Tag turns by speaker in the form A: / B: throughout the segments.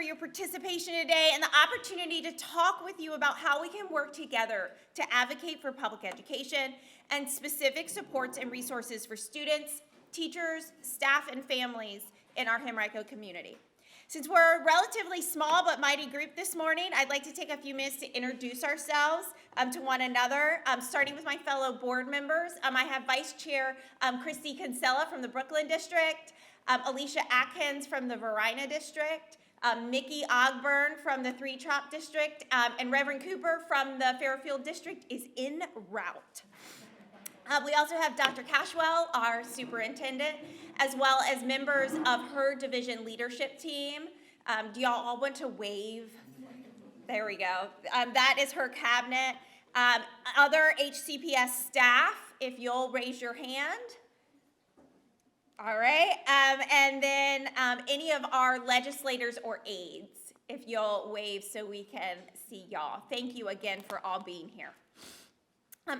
A: your participation today and the opportunity to talk with you about how we can work together to advocate for public education and specific supports and resources for students, teachers, staff, and families in our Henrico community. Since we're a relatively small but mighty group this morning, I'd like to take a few minutes to introduce ourselves to one another, starting with my fellow board members. I have Vice Chair Christy Kinsella from the Brooklyn District, Alicia Atkins from the Varina District, Mickey Ogburn from the Three Trop District, and Reverend Cooper from the Fairfield District is en route. We also have Dr. Cashwell, our superintendent, as well as members of her division leadership team. Do y'all all want to wave? There we go. That is her cabinet. Other HCPS staff, if you'll raise your hand. All right. And then any of our legislators or aides, if you'll wave so we can see y'all. Thank you again for all being here.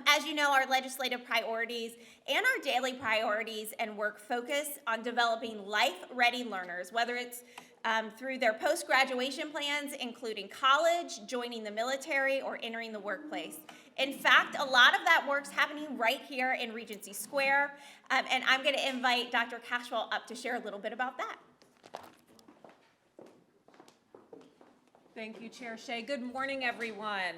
A: As you know, our legislative priorities and our daily priorities and work focus on developing life-ready learners, whether it's through their post-graduation plans, including college, joining the military, or entering the workplace. In fact, a lot of that work's happening right here in Regency Square, and I'm going to invite Dr. Cashwell up to share a little bit about that.
B: Thank you, Chair Shea. Good morning, everyone.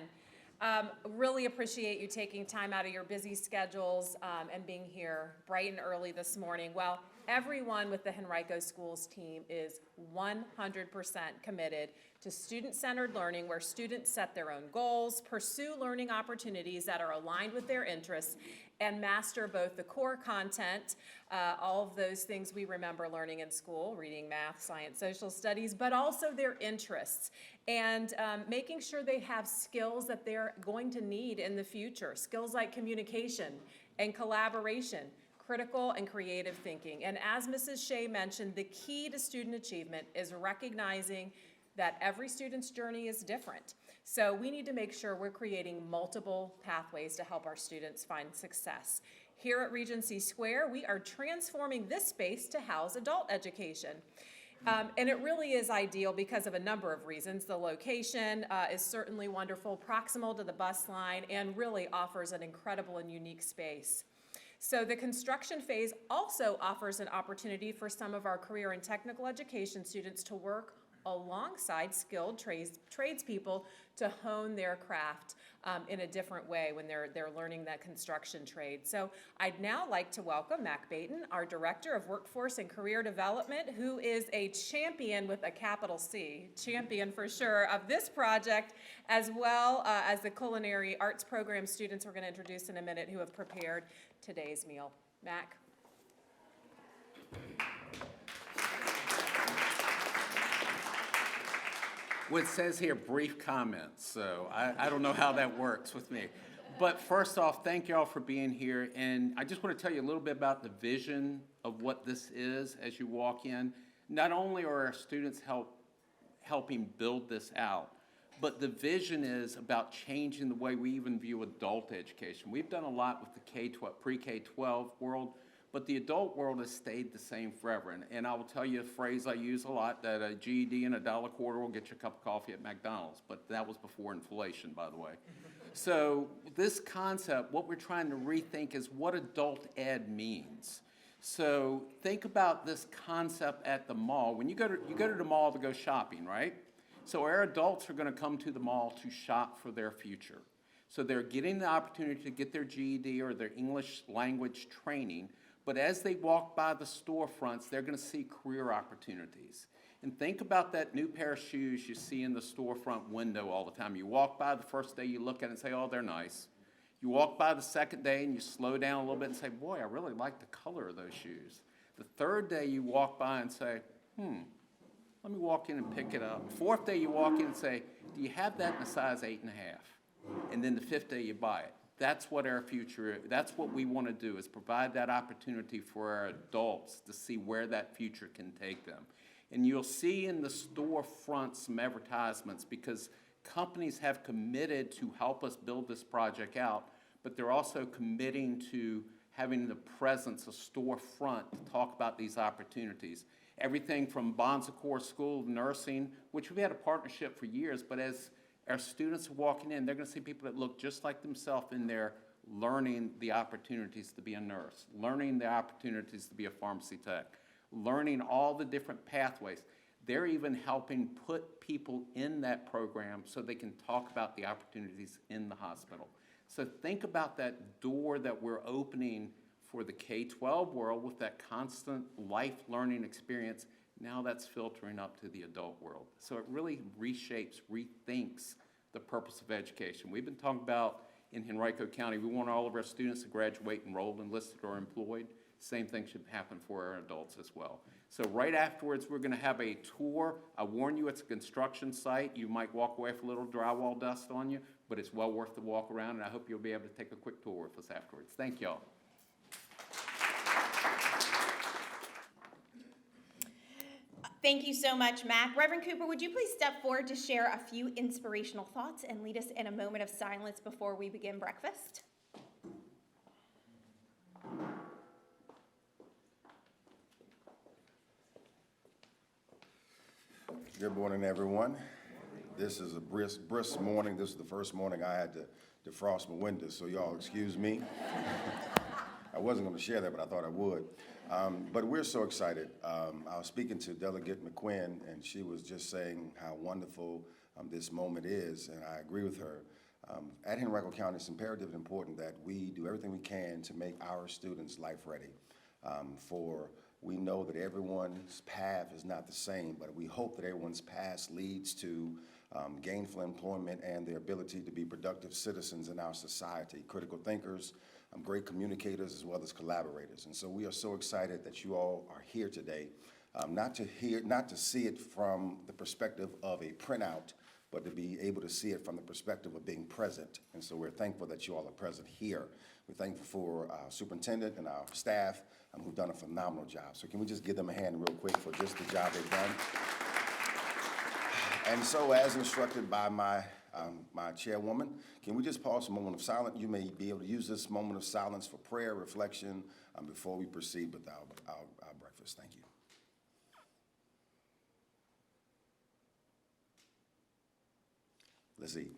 B: Really appreciate you taking time out of your busy schedules and being here bright and early this morning. Well, everyone with the Henrico Schools team is 100% committed to student-centered learning, where students set their own goals, pursue learning opportunities that are aligned with their interests, and master both the core content, all of those things we remember learning in school, reading, math, science, social studies, but also their interests, and making sure they have skills that they're going to need in the future, skills like communication and collaboration, critical and creative thinking. And as Mrs. Shea mentioned, the key to student achievement is recognizing that every student's journey is different. So we need to make sure we're creating multiple pathways to help our students find success. Here at Regency Square, we are transforming this space to house adult education. And it really is ideal because of a number of reasons. The location is certainly wonderful, proximal to the bus line, and really offers an incredible and unique space. So the construction phase also offers an opportunity for some of our career and technical education students to work alongside skilled tradespeople to hone their craft in a different way when they're learning that construction trade. So I'd now like to welcome Mac Baton, our Director of Workforce and Career Development, who is a champion with a capital C, champion for sure, of this project, as well as the culinary arts program students we're going to introduce in a minute who have prepared today's meal. Mac.
C: Well, it says here brief comments, so I don't know how that works with me. But first off, thank you all for being here, and I just want to tell you a little bit about the vision of what this is as you walk in. Not only are our students helping build this out, but the vision is about changing the way we even view adult education. We've done a lot with the pre-K-12 world, but the adult world has stayed the same forever. And I will tell you a phrase I use a lot, that a GED and $1.25 will get you a cup of coffee at McDonald's. But that was before inflation, by the way. So this concept, what we're trying to rethink is what adult ed means. So think about this concept at the mall. When you go to the mall to go shopping, right? So our adults are going to come to the mall to shop for their future. So they're getting the opportunity to get their GED or their English language training. But as they walk by the storefronts, they're going to see career opportunities. And think about that new pair of shoes you see in the storefront window all the time. You walk by the first day, you look at it and say, oh, they're nice. You walk by the second day and you slow down a little bit and say, boy, I really like the color of those shoes. The third day you walk by and say, let me walk in and pick it up. Fourth day you walk in and say, do you have that in a size 8.5? And then the fifth day you buy it. That's what our future is. That's what we want to do, is provide that opportunity for our adults to see where that future can take them. And you'll see in the storefront some advertisements, because companies have committed to help us build this project out, but they're also committing to having the presence, a storefront, to talk about these opportunities. Everything from Bon Secours School of Nursing, which we've had a partnership for years, but as our students are walking in, they're going to see people that look just like themselves in there learning the opportunities to be a nurse, learning the opportunities to be a pharmacy tech, learning all the different pathways. They're even helping put people in that program so they can talk about the opportunities in the hospital. So think about that door that we're opening for the K-12 world with that constant life learning experience. Now that's filtering up to the adult world. So it really reshapes, rethinks the purpose of education. We've been talking about in Henrico County, we want all of our students to graduate enrolled, enlisted, or employed. Same thing should happen for our adults as well. So right afterwards, we're going to have a tour. I warn you, it's a construction site. You might walk away with a little drywall dust on you, but it's well worth the walk around, and I hope you'll be able to take a quick tour with us afterwards. Thank y'all.
A: Thank you so much, Mac. Reverend Cooper, would you please step forward to share a few inspirational thoughts and lead us in a moment of silence before we begin breakfast?
D: Good morning, everyone. This is a brisk morning. This is the first morning I had to defrost my windows, so y'all excuse me. I wasn't going to share that, but I thought I would. But we're so excited. I was speaking to Delegate McQuinn, and she was just saying how wonderful this moment is, and I agree with her. At Henrico County, it's imperative and important that we do everything we can to make our students life ready. For we know that everyone's path is not the same, but we hope that everyone's path leads to gainful employment and their ability to be productive citizens in our society, critical thinkers, great communicators, as well as collaborators. And so we are so excited that you all are here today, not to see it from the perspective of a printout, but to be able to see it from the perspective of being present. And so we're thankful that you all are present here. We're thankful for our superintendent and our staff who've done a phenomenal job. So can we just give them a hand real quick for just the job they've done? And so as instructed by my chairwoman, can we just pause a moment of silence? You may be able to use this moment of silence for prayer, reflection, before we proceed with our breakfast. Thank you. Let's eat.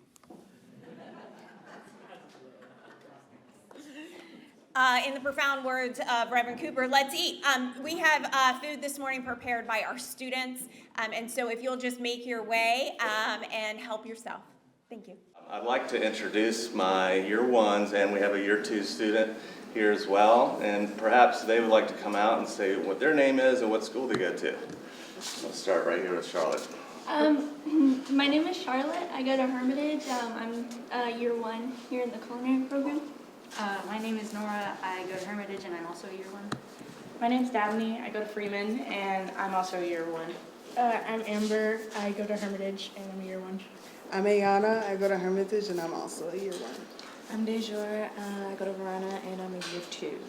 A: In the profound words of Reverend Cooper, let's eat. We have food this morning prepared by our students, and so if you'll just make your way and help yourself. Thank you.
E: I'd like to introduce my year ones, and we have a year two student here as well, and perhaps they would like to come out and say what their name is and what school they go to. I'll start right here with Charlotte.
F: My name is Charlotte. I go to Hermitage. I'm year one here in the culinary program.
G: My name is Nora. I go to Hermitage and I'm also a year one.
H: My name's Dabney. I go to Freeman and I'm also a year one.
I: I'm Amber. I go to Hermitage and I'm a year one.
J: I'm Ayana. I go to Hermitage and I'm also a year one.
K: I'm Dejor. I go to Verona and I'm a year two.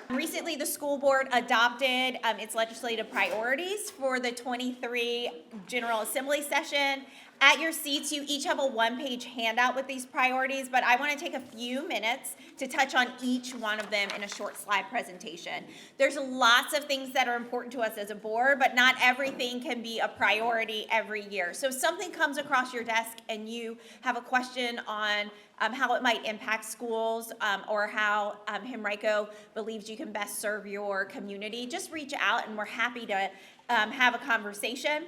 A: Recently, the school board adopted its legislative priorities for the 23 General Assembly session. At your seats, you each have a one-page handout with these priorities, but I want to take a few minutes to touch on each one of them in a short slide presentation. There's lots of things that are important to us as a board, but not everything can be a priority every year. So if something comes across your desk and you have a question on how it might impact schools or how Henrico believes you can best serve your community, just reach out and we're happy to have a conversation.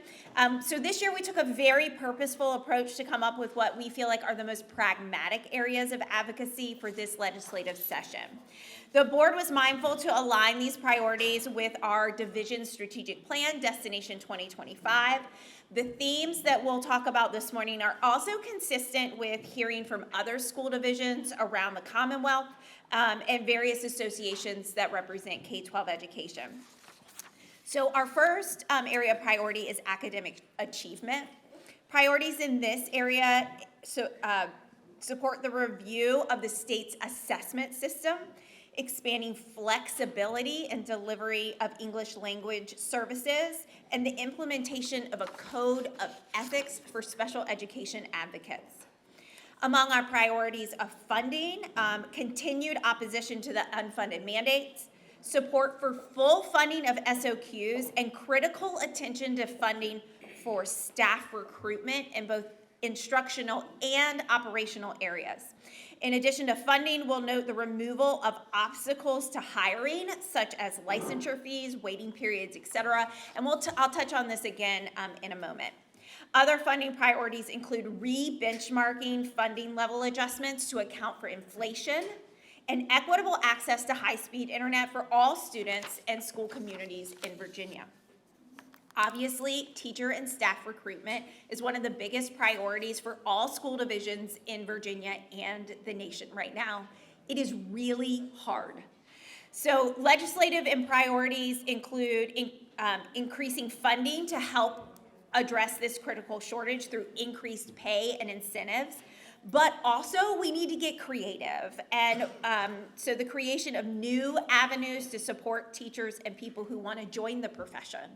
A: So this year we took a very purposeful approach to come up with what we feel like are the most pragmatic areas of advocacy for this legislative session. The board was mindful to align these priorities with our division strategic plan, Destination 2025. The themes that we'll talk about this morning are also consistent with hearing from other school divisions around the Commonwealth and various associations that represent K-12 education. So our first area of priority is academic achievement. Priorities in this area support the review of the state's assessment system, expanding flexibility and delivery of English language services, and the implementation of a code of ethics for special education advocates. Among our priorities of funding, continued opposition to the unfunded mandates, support for full funding of SOQs, and critical attention to funding for staff recruitment in both instructional and operational areas. In addition to funding, we'll note the removal of obstacles to hiring, such as licensure fees, waiting periods, et cetera, and I'll touch on this again in a moment. Other funding priorities include re-benchmarking funding level adjustments to account for inflation and equitable access to high-speed internet for all students and school communities in Virginia. Obviously, teacher and staff recruitment is one of the biggest priorities for all school divisions in Virginia and the nation right now. It is really hard. So legislative and priorities include increasing funding to help address this critical shortage through increased pay and incentives. But also, we need to get creative. And so the creation of new avenues to support teachers and people who want to join the profession.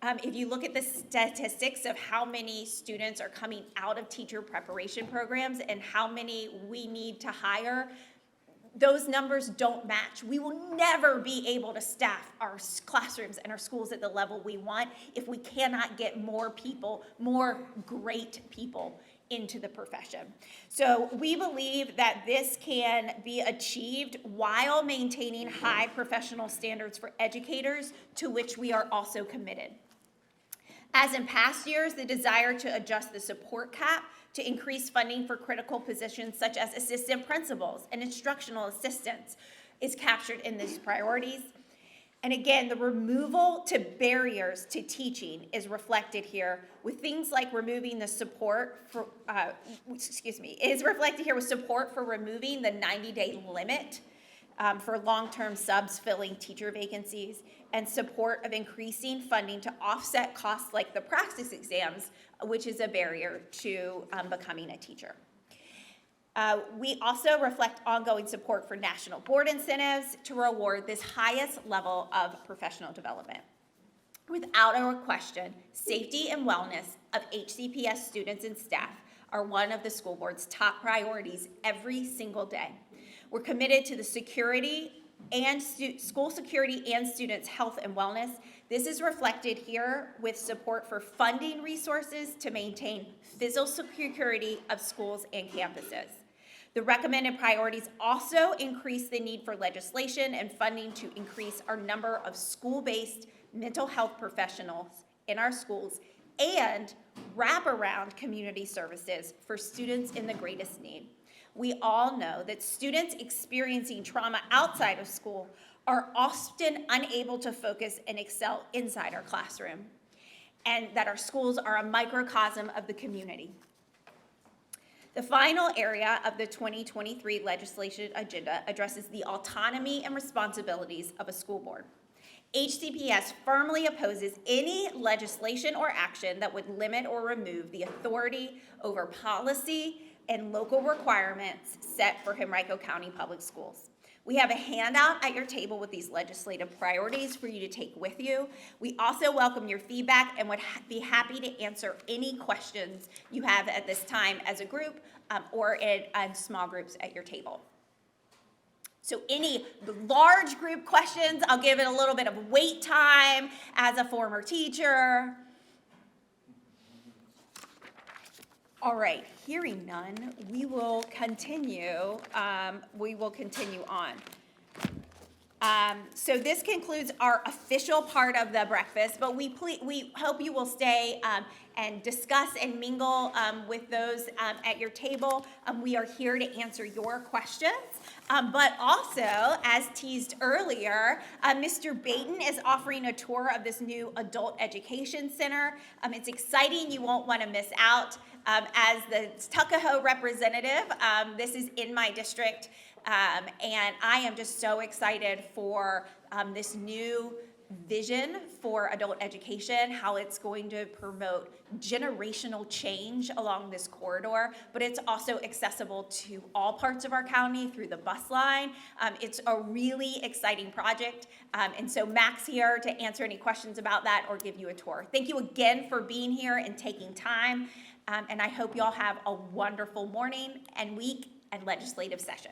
A: If you look at the statistics of how many students are coming out of teacher preparation programs and how many we need to hire, those numbers don't match. We will never be able to staff our classrooms and our schools at the level we want if we cannot get more people, more great people into the profession. So we believe that this can be achieved while maintaining high professional standards for educators, to which we are also committed. As in past years, the desire to adjust the support cap to increase funding for critical positions such as assistant principals and instructional assistants is captured in these priorities. And again, the removal to barriers to teaching is reflected here with things like removing the support for, is reflected here with support for removing the 90-day limit for long-term subs filling teacher vacancies, and support of increasing funding to offset costs like the practice exams, which is a barrier to becoming a teacher. We also reflect ongoing support for national board incentives to reward this highest level of professional development. Without a question, safety and wellness of HCPS students and staff are one of the school board's top priorities every single day. We're committed to the security and school security and students' health and wellness. This is reflected here with support for funding resources to maintain physical security of schools and campuses. The recommended priorities also increase the need for legislation and funding to increase our number of school-based mental health professionals in our schools and wraparound community services for students in the greatest need. We all know that students experiencing trauma outside of school are often unable to focus and excel inside our classroom, and that our schools are a microcosm of the community. The final area of the 2023 legislation agenda addresses the autonomy and responsibilities of a school board. HCPS firmly opposes any legislation or action that would limit or remove the authority over policy and local requirements set for Henrico County Public Schools. We have a handout at your table with these legislative priorities for you to take with you. We also welcome your feedback and would be happy to answer any questions you have at this time as a group or in small groups at your table. So any large group questions, I'll give it a little bit of wait time as a former teacher. All right, hearing none, we will continue on. So this concludes our official part of the breakfast, but we hope you will stay and discuss and mingle with those at your table. We are here to answer your questions, but also, as teased earlier, Mr. Baton is offering a tour of this new adult education center. It's exciting, you won't want to miss out. As the Tuckahoe representative, this is in my district, and I am just so excited for this new vision for adult education, how it's going to promote generational change along this corridor, but it's also accessible to all parts of our county through the bus line. It's a really exciting project, and so Mac's here to answer any questions about that or give you a tour. Thank you again for being here and taking time. And I hope you all have a wonderful morning and week and legislative session.